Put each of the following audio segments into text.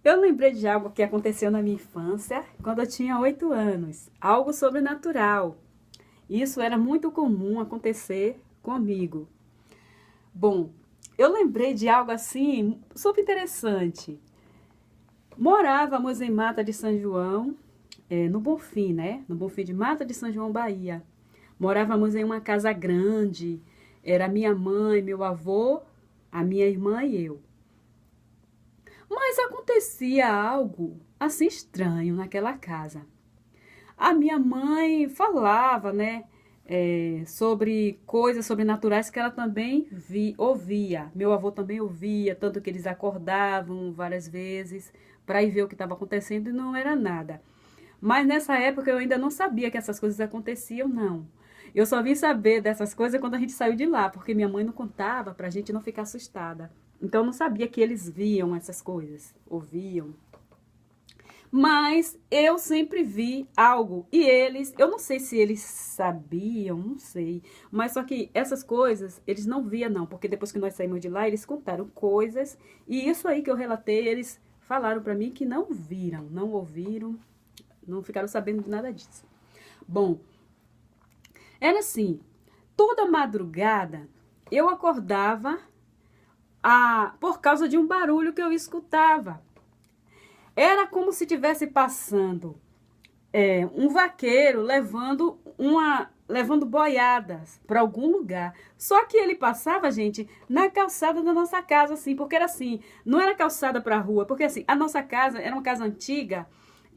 Eu lembrei de algo que aconteceu na minha infância, quando eu tinha 8 anos. Algo sobrenatural. Isso era muito comum acontecer comigo. Bom, eu lembrei de algo assim super interessante. Morávamos em Mata de São João, no Bonfim, né? No Bonfim de Mata de São João, Bahia. Morávamos em uma casa grande. Era minha mãe, meu avô, a minha irmã e eu. Mas acontecia algo assim estranho naquela casa. A minha mãe falava, né, sobre coisas sobrenaturais que ela também ouvia. Meu avô também ouvia, tanto que eles acordavam várias vezes para ir ver o que estava acontecendo e não era nada. Mas nessa época eu ainda não sabia que essas coisas aconteciam, não. Eu só vim saber dessas coisas quando a gente saiu de lá, porque minha mãe não contava para a gente não ficar assustada. Então eu não sabia que eles viam essas coisas, ouviam. Mas eu sempre vi algo. E eles, eu não sei se eles sabiam, não sei. Mas só que essas coisas eles não viam, não. Porque depois que nós saímos de lá, eles contaram coisas. E isso aí que eu relatei, eles falaram pra mim que não viram, não ouviram, não ficaram sabendo de nada disso. Bom, era assim: toda madrugada eu acordava por causa de um barulho que eu escutava. Era como se tivesse passando um vaqueiro levando boiadas para algum lugar. Só que ele passava, gente, na calçada da nossa casa, assim, porque era assim, não era calçada para a rua, porque assim, a nossa casa era uma casa antiga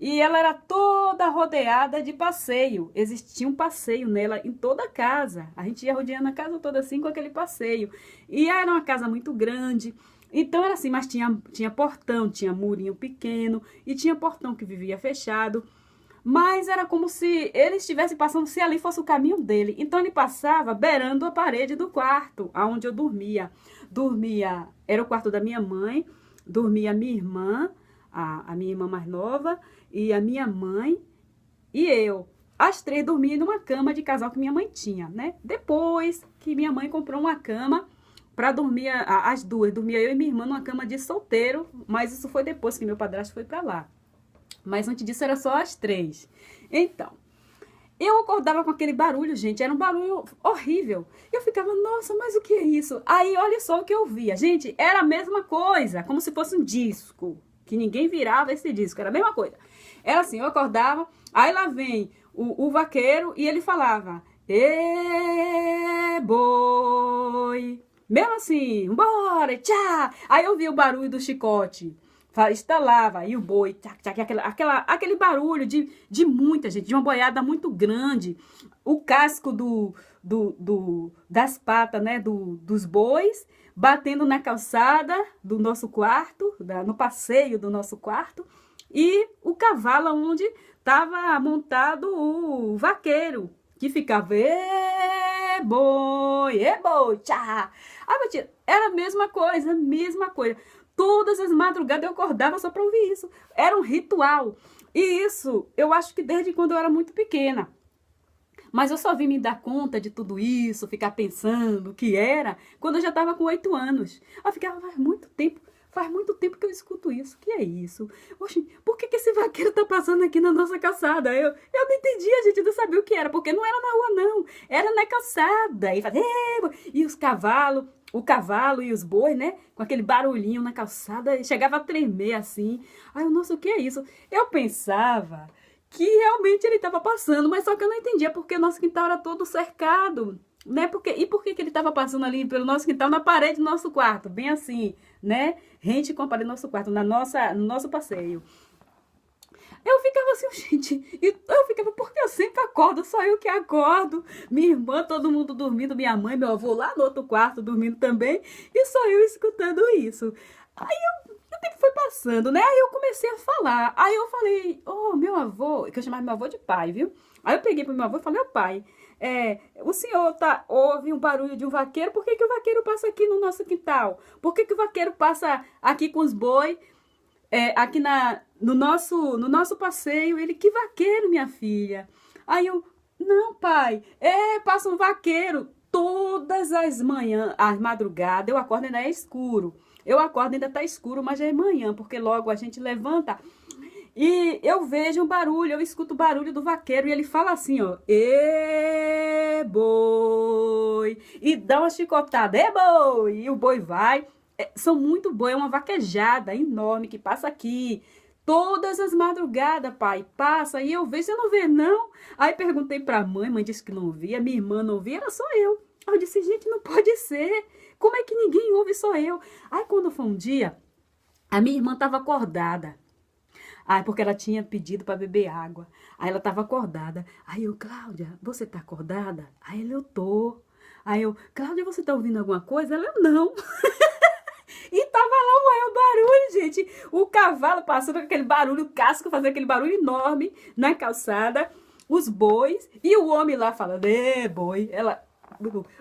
e ela era toda rodeada de passeio. Existia um passeio nela em toda a casa. A gente ia rodeando a casa toda assim com aquele passeio. E era uma casa muito grande. Então era assim, mas tinha portão, tinha murinho pequeno e tinha portão que vivia fechado. Mas era como se ele estivesse passando, se ali fosse o caminho dele. Então ele passava beirando a parede do quarto, aonde eu dormia. Dormia, era o quarto da minha mãe, dormia minha irmã, a minha irmã mais nova, e a minha mãe e eu. As três dormiam numa cama de casal que minha mãe tinha, né? Depois que minha mãe comprou uma cama para dormir, as duas, dormia eu e minha irmã numa cama de solteiro, mas isso foi depois que meu padrasto foi para lá. Mas antes disso era só as três. Então, eu acordava com aquele barulho, gente, era um barulho horrível. Eu ficava, nossa, mas o que é isso? Aí, olha só o que eu via. Gente, era a mesma coisa, como se fosse um disco, que ninguém virava esse disco, era a mesma coisa. Era assim, eu acordava, aí lá vem o vaqueiro e ele falava, ê, boi. Mesmo assim, bora, tchá. Aí eu via o barulho do chicote. Estalava, aí o boi, tchac, tchac, aquele barulho de muita gente, de uma boiada muito grande. O casco das patas, né, dos bois, batendo na calçada do nosso quarto, no passeio do nosso quarto. E o cavalo onde estava montado o vaqueiro, que ficava, ê boi, tchá. Era a mesma coisa, a mesma coisa. Todas as madrugadas eu acordava só para ouvir isso. Era um ritual. E isso, eu acho que desde quando eu era muito pequena. Mas eu só vim me dar conta de tudo isso, ficar pensando o que era, quando eu já estava com 8 anos. Eu ficava, faz muito tempo que eu escuto isso. O que é isso? Oxe, por que esse vaqueiro tá passando aqui na nossa calçada? Eu não entendi, a gente não sabia o que era, porque não era na rua, não. Era na calçada. E fazia, e os cavalos, o cavalo e os bois, né? Com aquele barulhinho na calçada, chegava a tremer assim. Ai, nossa, o que é isso? Eu pensava que realmente ele estava passando, mas só que eu não entendia porque o nosso quintal era todo cercado, né? E por que ele estava passando ali pelo nosso quintal, na parede do nosso quarto, bem assim, né? Rente com a parede do nosso quarto, no nosso passeio. Eu ficava assim, gente, e eu ficava, porque eu sempre acordo, só eu que acordo, minha irmã, todo mundo dormindo, minha mãe, meu avô lá no outro quarto dormindo também, e só eu escutando isso. Aí o tempo foi passando, né? Aí eu comecei a falar. Aí eu falei, oh, meu avô, que eu chamava meu avô de pai, viu? Aí eu peguei pro meu avô e falei, ô pai, o senhor ouve um barulho de um vaqueiro, por que o vaqueiro passa aqui no nosso quintal? Por que o vaqueiro passa aqui com os boi, aqui no nosso passeio? Ele, que vaqueiro, minha filha? Aí eu, não, pai, passa um vaqueiro todas as manhãs, às madrugadas, eu acordo ainda é escuro. eu acordo, ainda tá escuro, mas já é manhã, porque logo a gente levanta e eu vejo um barulho, eu escuto o barulho do vaqueiro e ele fala assim, ó, ê, boi, e dá uma chicotada, ê, boi, e o boi vai. São muito boi, é uma vaquejada enorme que passa aqui. Todas as madrugadas, pai, passa e eu vejo, você não vê não? Aí perguntei pra mãe disse que não via, minha irmã não via, era só eu. Eu disse, gente, não pode ser, como é que ninguém ouve, só eu? Aí quando foi um dia, a minha irmã estava acordada. Ai, porque ela tinha pedido para beber água. Aí ela estava acordada. Aí eu, Cláudia, você tá acordada? Aí ela, eu tô. Aí eu, Cláudia, você tá ouvindo alguma coisa? Ela, não. E tava lá o maior barulho, gente. O cavalo passando com aquele barulho, o casco fazendo aquele barulho enorme na calçada. Os bois. E o homem lá falando, boi. Ela,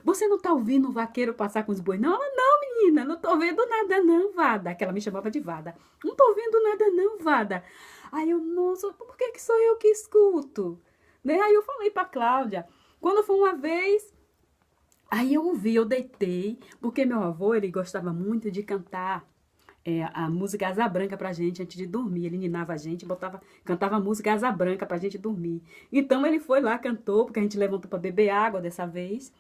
você não tá ouvindo o vaqueiro passar com os bois? Não, ela, não, menina, não tô vendo nada não, Vada. Que ela me chamava de Vada. Não tô vendo nada não, Vada. Aí eu, nossa, por que sou eu que escuto? Né? Aí eu falei pra Cláudia. Quando foi uma vez, aí eu ouvi, eu deitei, porque meu avô, ele gostava muito de cantar a música Asa Branca pra gente antes de dormir. Ele ninava a gente, cantava a música Asa Branca pra gente dormir. Então ele foi lá, cantou, porque a gente levantou pra beber água dessa vez.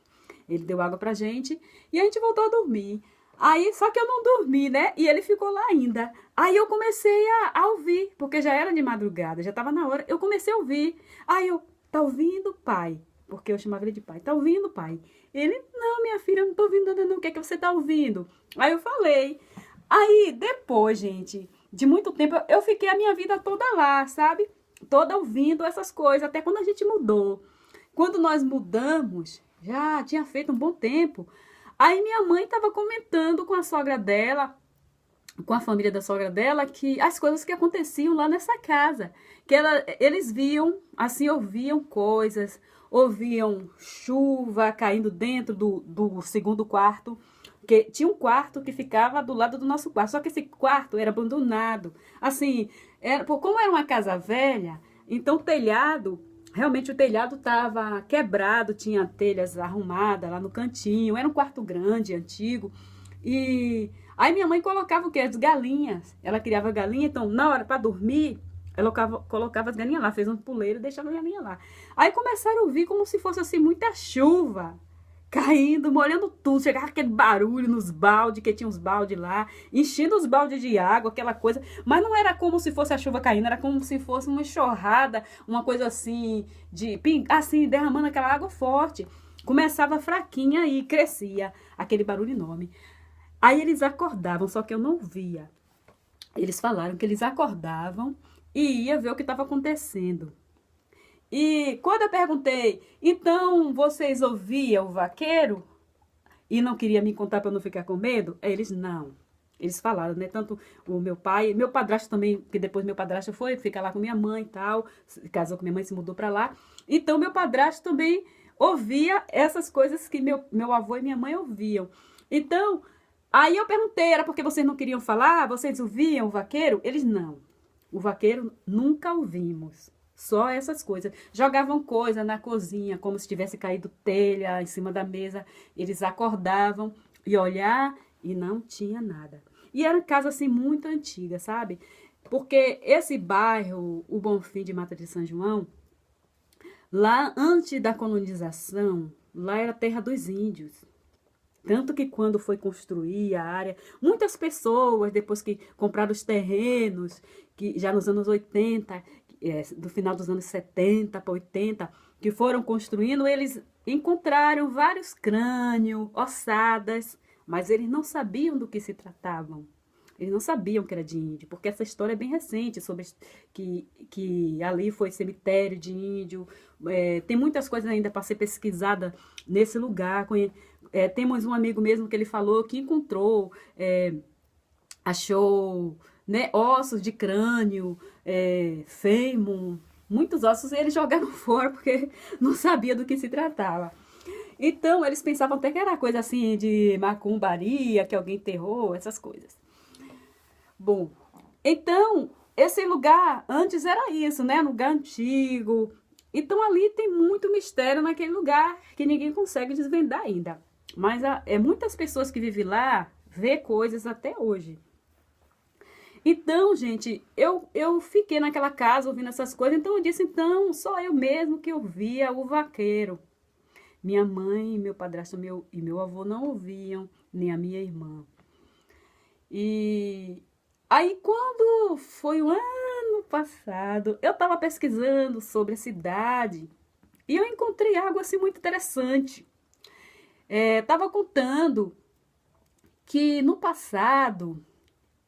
Ele deu água pra gente e a gente voltou a dormir. Aí, só que eu não dormi, né? E ele ficou lá ainda. Aí eu comecei a ouvir, porque já era de madrugada, já tava na hora. Eu comecei a ouvir. Aí eu, tá ouvindo, pai? Porque eu chamava ele de pai. Tá ouvindo, pai? Ele, não, minha filha, eu não tô ouvindo nada não. O que é que você tá ouvindo? Aí eu falei. Aí, depois, gente, de muito tempo, eu fiquei a minha vida toda lá, sabe? Toda ouvindo essas coisas, até quando a gente mudou. Quando nós mudamos, já tinha feito um bom tempo. Aí minha mãe estava comentando com a sogra dela, com a família da sogra dela, que as coisas que aconteciam lá nessa casa. Que eles viam, assim, ouviam coisas, ouviam chuva caindo dentro do segundo quarto. Porque tinha um quarto que ficava do lado do nosso quarto, só que esse quarto era abandonado. Assim, como era uma casa velha, então o telhado, realmente o telhado estava quebrado, tinha telhas arrumadas lá no cantinho, era um quarto grande, antigo. E aí minha mãe colocava o quê? As galinhas. Ela criava galinha, então na hora para dormir, ela colocava as galinhas lá, fez um puleiro e deixava a galinha lá. Aí começaram a ouvir como se fosse assim muita chuva caindo, molhando tudo, chegava aquele barulho nos baldes, que tinha uns baldes lá, enchendo os baldes de água, aquela coisa, mas não era como se fosse a chuva caindo, era como se fosse uma enxurrada, uma coisa assim, assim, derramando aquela água forte. Começava fraquinha e crescia aquele barulho enorme. Aí eles acordavam, só que eu não via. Eles falaram que eles acordavam e ia ver o que estava acontecendo. E quando eu perguntei, então vocês ouviam o vaqueiro? E não queria me contar para não ficar com medo? Eles não. Eles falaram, né? Tanto o meu pai, meu padrasto também, que depois meu padrasto foi ficar lá com minha mãe e tal, casou com minha mãe, se mudou para lá. Então meu padrasto também ouvia essas coisas que meu avô e minha mãe ouviam. Então, aí eu perguntei, era porque vocês não queriam falar? Vocês ouviam o vaqueiro? Eles não. O vaqueiro nunca ouvimos. Só essas coisas. Jogavam coisa na cozinha, como se tivesse caído telha em cima da mesa. Eles acordavam e olhar e não tinha nada. E era uma casa assim muito antiga, sabe? Porque esse bairro, o Bonfim de Mata de São João, lá antes da colonização, lá era terra dos índios. Tanto que quando foi construir a área, muitas pessoas, depois que compraram os terrenos, que já nos anos 80, do final dos anos 70 para 80, que foram construindo, eles encontraram vários crânios, ossadas, mas eles não sabiam do que se tratavam. Eles não sabiam que era de índio, porque essa história é bem recente, sobre que ali foi cemitério de índio. Tem muitas coisas ainda para ser pesquisada nesse lugar. Temos um amigo mesmo que ele falou que encontrou, achou, né, ossos de crânio, fêmur, muitos ossos, e eles jogaram fora porque não sabia do que se tratava. Então, eles pensavam até que era coisa assim de macumbaria, que alguém enterrou, essas coisas. Bom, então, esse lugar antes era isso, né? Lugar antigo. Então, ali tem muito mistério naquele lugar que ninguém consegue desvendar ainda. Mas muitas pessoas que vivem lá ver coisas até hoje. Então, gente, eu fiquei naquela casa ouvindo essas coisas, então eu disse, então, só eu mesmo que ouvia o vaqueiro. Minha mãe, meu padrasto e meu avô não ouviam, nem a minha irmã. E aí, quando foi o ano passado, eu estava pesquisando sobre a cidade e eu encontrei algo assim muito interessante. Estava contando que no passado,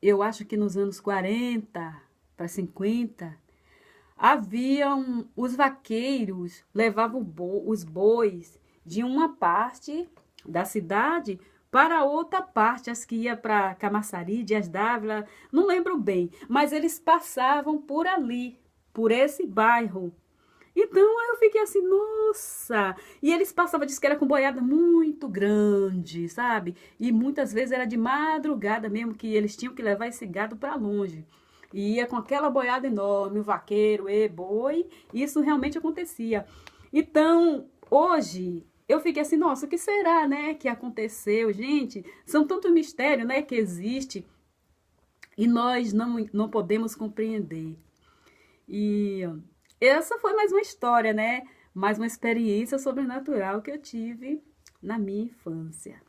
eu acho que nos anos 40 para 50, haviam os vaqueiros, levavam os bois de uma parte da cidade para outra parte, as que ia para Camaçari, Dias Dávila, não lembro bem, mas eles passavam por ali, por esse bairro. Então aí eu fiquei assim, nossa! E eles passavam, disse que era com boiada muito grande, sabe? E muitas vezes era de madrugada mesmo, que eles tinham que levar esse gado para longe. E ia com aquela boiada enorme, o vaqueiro, e boi, isso realmente acontecia. Então, hoje, eu fiquei assim, nossa, o que será, né, que aconteceu? Gente, são tantos mistérios, né, que existe e nós não podemos compreender. E essa foi mais uma história, né? Mais uma experiência sobrenatural que eu tive na minha infância.